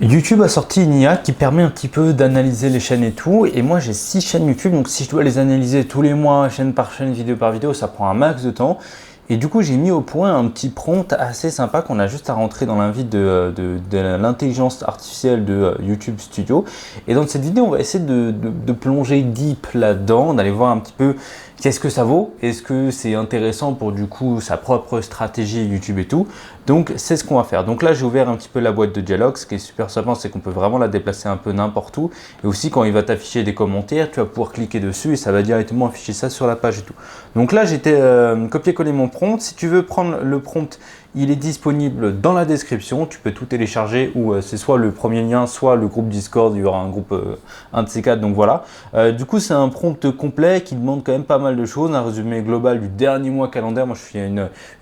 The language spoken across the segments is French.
YouTube a sorti une IA qui permet un petit peu d'analyser les chaînes et tout. Et moi, j'ai 6 chaînes YouTube, donc si je dois les analyser tous les mois, chaîne par chaîne, vidéo par vidéo, ça prend un max de temps. Et du coup, j'ai mis au point un petit prompt assez sympa qu'on a juste à rentrer dans l'invite de l'intelligence artificielle de YouTube Studio. Et dans cette vidéo, on va essayer de plonger deep là-dedans, d'aller voir un petit peu qu'est-ce que ça vaut, est-ce que c'est intéressant pour du coup sa propre stratégie YouTube et tout. Donc c'est ce qu'on va faire. Donc là j'ai ouvert un petit peu la boîte de dialogue. Ce qui est super sympa, c'est qu'on peut vraiment la déplacer un peu n'importe où. Et aussi quand il va t'afficher des commentaires, tu vas pouvoir cliquer dessus et ça va directement afficher ça sur la page et tout. Donc là j'étais copier-coller mon prompt. Si tu veux prendre le prompt, il est disponible dans la description. Tu peux tout télécharger ou c'est soit le premier lien, soit le groupe Discord. Il y aura un groupe, un de ces quatre. Donc voilà. Du coup c'est un prompt complet qui demande quand même pas mal de choses. Un résumé global du dernier mois calendaire. Moi je fais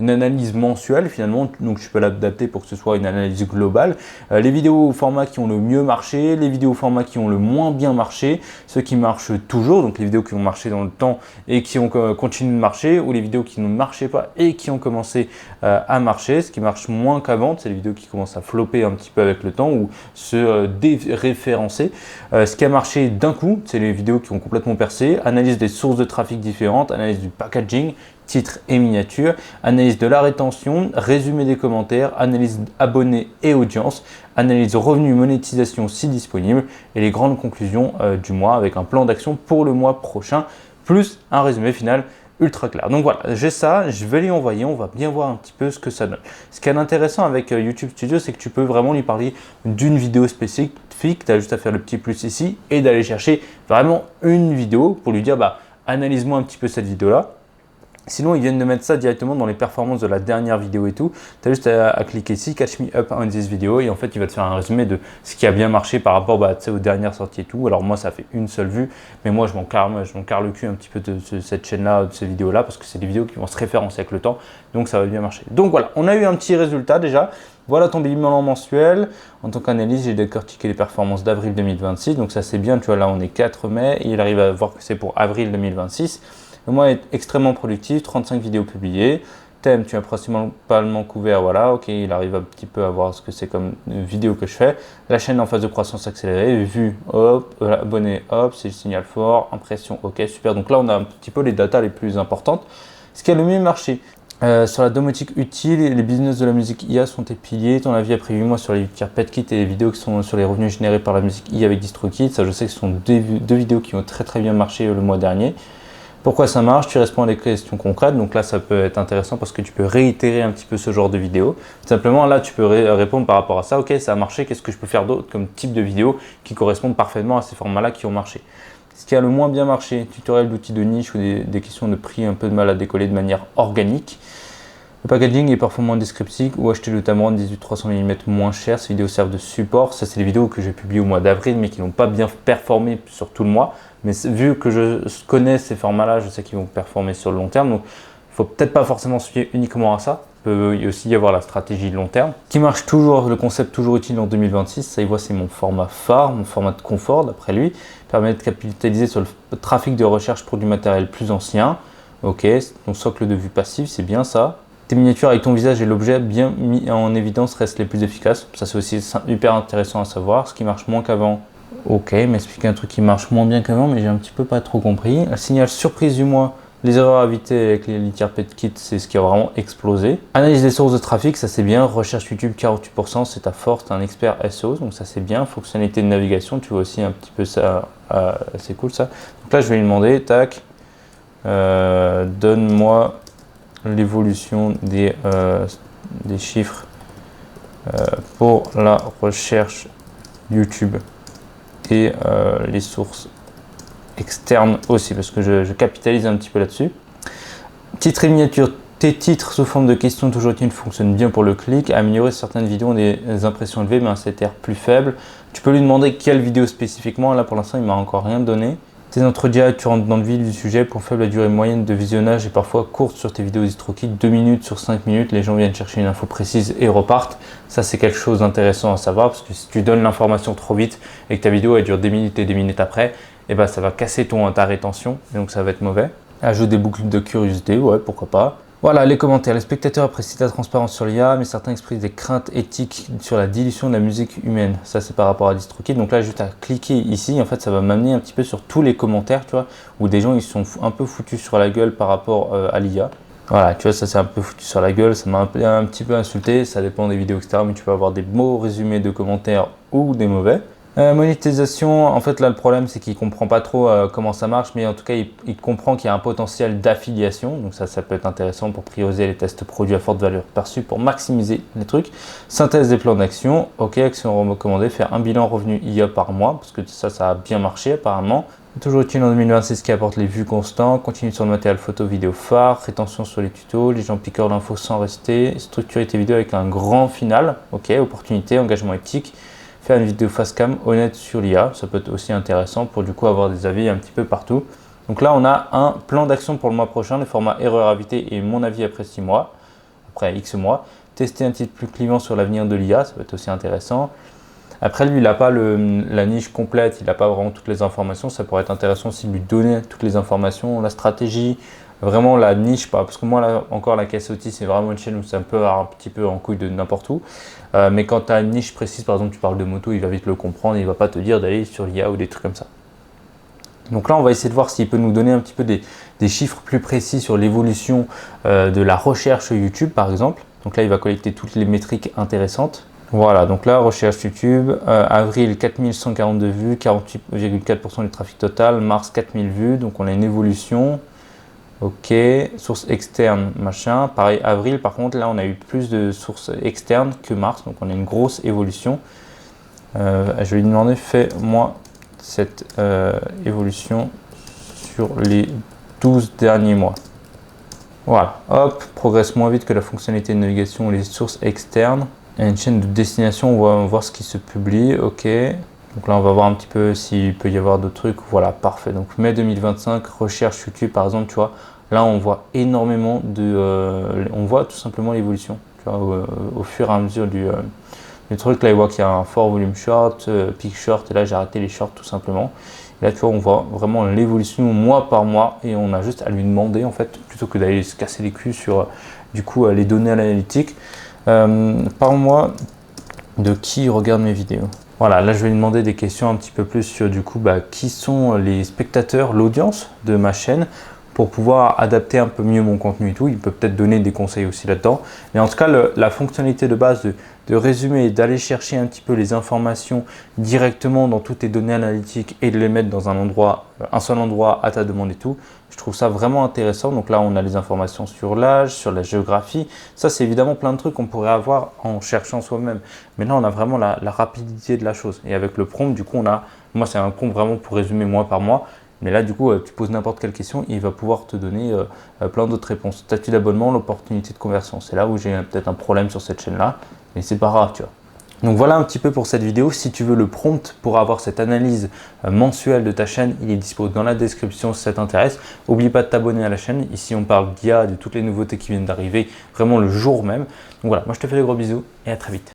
une analyse mensuelle finalement. Donc je peux l'adapter pour que ce soit une analyse globale. Les vidéos au format qui ont le mieux marché, les vidéos au format qui ont le moins bien marché, ceux qui marchent toujours, donc les vidéos qui ont marché dans le temps et qui ont continué de marcher, ou les vidéos qui ne marchaient pas et qui ont commencé à marcher. Ce qui marche moins qu'avant, c'est les vidéos qui commencent à flopper un petit peu avec le temps ou se déréférencer. Ce qui a marché d'un coup, c'est les vidéos qui ont complètement percé. Analyse des sources de trafic différentes, analyse du packaging, titre et miniature, analyse de la rétention, résumé des commentaires, analyse abonnés et audience, analyse revenus, monétisation si disponible et les grandes conclusions du mois avec un plan d'action pour le mois prochain, plus un résumé final ultra clair. Donc voilà, j'ai ça, je vais lui envoyer, on va bien voir un petit peu ce que ça donne. Ce qui est intéressant avec YouTube Studio, c'est que tu peux vraiment lui parler d'une vidéo spécifique, tu as juste à faire le petit plus ici et d'aller chercher vraiment une vidéo pour lui dire analyse-moi un petit peu cette vidéo-là. Sinon, ils viennent de mettre ça directement dans les performances de la dernière vidéo et tout. Tu as juste à cliquer ici, Catch me up on this video, et en fait, il va te faire un résumé de ce qui a bien marché par rapport aux dernières sorties et tout. Alors moi, ça fait une seule vue, mais moi, je m'en carre le cul un petit peu de cette chaîne-là, de ces vidéos-là, parce que c'est des vidéos qui vont se référencer avec le temps, donc ça va bien marcher. Donc voilà, on a eu un petit résultat déjà. Voilà ton bilan mensuel. En tant qu'analyse, j'ai décortiqué les performances d'avril 2026, donc ça c'est bien. Tu vois, là, on est 4 mai, et il arrive à voir que c'est pour avril 2026. Le mois est extrêmement productif, 35 vidéos publiées. Thème, tu as principalement couvert, voilà, ok, il arrive un petit peu à voir ce que c'est comme vidéo que je fais. La chaîne en phase de croissance accélérée, vue, hop, abonné, hop, c'est le signal fort, impression, ok, super. Donc là, on a un petit peu les datas les plus importantes. Ce qui a le mieux marché. Sur la domotique utile, les business de la musique IA sont tes piliers. Ton avis après 8 mois sur les litières PetKit et les vidéos qui sont sur les revenus générés par la musique IA avec DistroKid. Ça, je sais que ce sont deux vidéos qui ont très bien marché le mois dernier. Pourquoi ça marche? Tu réponds à des questions concrètes, donc là ça peut être intéressant parce que tu peux réitérer un petit peu ce genre de vidéo. Tout simplement là tu peux répondre par rapport à ça, ok ça a marché, qu'est-ce que je peux faire d'autre comme type de vidéo qui correspondent parfaitement à ces formats-là qui ont marché. Ce qui a le moins bien marché, tutoriel d'outils de niche ou des questions de prix un peu de mal à décoller de manière organique. Le packaging est parfois moins descriptif ou acheter le Tamron 18-300 mm moins cher, ces vidéos servent de support. Ça c'est les vidéos que j'ai publiées au mois d'avril mais qui n'ont pas bien performé sur tout le mois. Mais vu que je connais ces formats-là, je sais qu'ils vont performer sur le long terme. Donc, il ne faut peut-être pas forcément se fier uniquement à ça. Il peut aussi y avoir la stratégie long terme. Qui marche toujours, le concept toujours utile en 2026. Ça, il voit, c'est mon format phare, mon format de confort, d'après lui. Permet de capitaliser sur le trafic de recherche pour du matériel plus ancien. Ok, ton socle de vue passive, c'est bien ça. Tes miniatures avec ton visage et l'objet bien mis en évidence restent les plus efficaces. Ça, c'est aussi hyper intéressant à savoir. Ce qui marche moins qu'avant. Ok, m'expliquer un truc qui marche moins bien qu'avant, mais j'ai un petit peu pas trop compris. Le signal surprise du mois, les erreurs à éviter avec les litières PetKit, c'est ce qui a vraiment explosé. Analyse des sources de trafic, ça c'est bien. Recherche YouTube 48%, c'est ta force, t'es un expert SEO, donc ça c'est bien. Fonctionnalité de navigation, tu vois aussi un petit peu ça, c'est cool ça. Donc là je vais lui demander, tac, donne-moi l'évolution des chiffres pour la recherche YouTube. Et les sources externes aussi, parce que je capitalise un petit peu là-dessus. Titre et miniature, tes titres sous forme de questions toujours utiles fonctionnent bien pour le clic. Améliorer certaines vidéos ont des impressions élevées, mais un CTR plus faible. Tu peux lui demander quelle vidéo spécifiquement. Là, pour l'instant, il m'a encore rien donné. Tes entretiens, tu rentres dans le vif du sujet. Pour faible, la durée moyenne de visionnage est parfois courte sur tes vidéos DistroKid, 2 minutes sur 5 minutes. Les gens viennent chercher une info précise et repartent. Ça, c'est quelque chose d'intéressant à savoir parce que si tu donnes l'information trop vite et que ta vidéo elle dure des minutes et des minutes après, eh ben, ça va casser ta rétention et donc ça va être mauvais. Ajoute des boucles de curiosité, ouais, pourquoi pas. Voilà, les commentaires. Les spectateurs apprécient la transparence sur l'IA, mais certains expriment des craintes éthiques sur la dilution de la musique humaine. Ça, c'est par rapport à DistroKid. Donc là, juste à cliquer ici, en fait, ça va m'amener un petit peu sur tous les commentaires, tu vois, où des gens, ils sont un peu foutus sur la gueule par rapport à l'IA. Voilà, tu vois, ça c'est un peu foutu sur la gueule, ça m'a un petit peu insulté, ça dépend des vidéos, etc. Mais tu peux avoir des beaux résumés de commentaires ou des mauvais. Monétisation, en fait là le problème c'est qu'il ne comprend pas trop comment ça marche, mais en tout cas il comprend qu'il y a un potentiel d'affiliation, donc ça peut être intéressant pour prioriser les tests produits à forte valeur perçue pour maximiser les trucs. Synthèse des plans d'action, ok, action recommandée, faire un bilan revenu IA par mois, parce que ça a bien marché apparemment. Toujours utile en 2026 qui apporte les vues constantes, continue sur le matériel photo vidéo phare, rétention sur les tutos, les gens piqueurs l'info sans rester, structurer tes vidéos avec un grand final, ok, opportunité, engagement éthique. Faire une vidéo face cam honnête sur l'IA, ça peut être aussi intéressant pour du coup avoir des avis un petit peu partout. Donc là on a un plan d'action pour le mois prochain, le format erreur invitée et mon avis après 6 mois, après X mois. Tester un titre plus clivant sur l'avenir de l'IA, ça peut être aussi intéressant. Après lui il n'a pas la niche complète, il n'a pas vraiment toutes les informations, ça pourrait être intéressant s'il lui donnait toutes les informations, la stratégie, vraiment la niche, parce que moi là encore la KSOT c'est vraiment une chaîne où c'est un petit peu en couille de n'importe où, mais quand tu as une niche précise, par exemple tu parles de moto, il va vite le comprendre, il ne va pas te dire d'aller sur l'IA ou des trucs comme ça. Donc là on va essayer de voir s'il peut nous donner un petit peu des chiffres plus précis sur l'évolution de la recherche YouTube par exemple. Donc là il va collecter toutes les métriques intéressantes. Voilà, donc là, recherche YouTube, avril 4142 vues, 48,4% du trafic total, mars 4000 vues, donc on a une évolution. Ok, source externe, machin. Pareil, avril, par contre, là, on a eu plus de sources externes que mars, donc on a une grosse évolution. Je vais lui demander, fais-moi cette évolution sur les 12 derniers mois. Voilà, hop, progresse moins vite que la fonctionnalité de navigation ou les sources externes. Il y a une chaîne de destination, on va voir ce qui se publie, ok. Donc là, on va voir un petit peu s'il peut y avoir d'autres trucs. Voilà, parfait. Donc mai 2025, recherche YouTube, par exemple, tu vois. Là, on voit énormément on voit tout simplement l'évolution. Tu vois, au fur et à mesure du truc. Là, il voit qu'il y a un fort volume short, peak short. Et là, j'ai arrêté les shorts tout simplement. Et là, tu vois, on voit vraiment l'évolution mois par mois. Et on a juste à lui demander, en fait, plutôt que d'aller se casser les culs sur, du coup, les données analytiques. Parle-moi de qui regarde mes vidéos. Voilà, là je vais lui demander des questions un petit peu plus sur du coup qui sont les spectateurs, l'audience de ma chaîne pour pouvoir adapter un peu mieux mon contenu et tout. Il peut peut-être donner des conseils aussi là-dedans. Mais en tout cas, la fonctionnalité de base de résumer et d'aller chercher un petit peu les informations directement dans toutes tes données analytiques et de les mettre dans un seul endroit à ta demande et tout, je trouve ça vraiment intéressant. Donc là, on a les informations sur l'âge, sur la géographie. Ça, c'est évidemment plein de trucs qu'on pourrait avoir en cherchant soi-même. Mais là, on a vraiment la rapidité de la chose. Et avec le prompt, du coup, moi, c'est un prompt vraiment pour résumer mois par mois. Mais là, du coup, tu poses n'importe quelle question et il va pouvoir te donner plein d'autres réponses. Statut d'abonnement, l'opportunité de conversion. C'est là où j'ai peut-être un problème sur cette chaîne-là, mais c'est pas grave, tu vois. Donc voilà un petit peu pour cette vidéo. Si tu veux le prompt pour avoir cette analyse mensuelle de ta chaîne, il est dispo dans la description si ça t'intéresse. N'oublie pas de t'abonner à la chaîne. Ici, on parle d'IA, de toutes les nouveautés qui viennent d'arriver, vraiment le jour même. Donc voilà, moi je te fais des gros bisous et à très vite.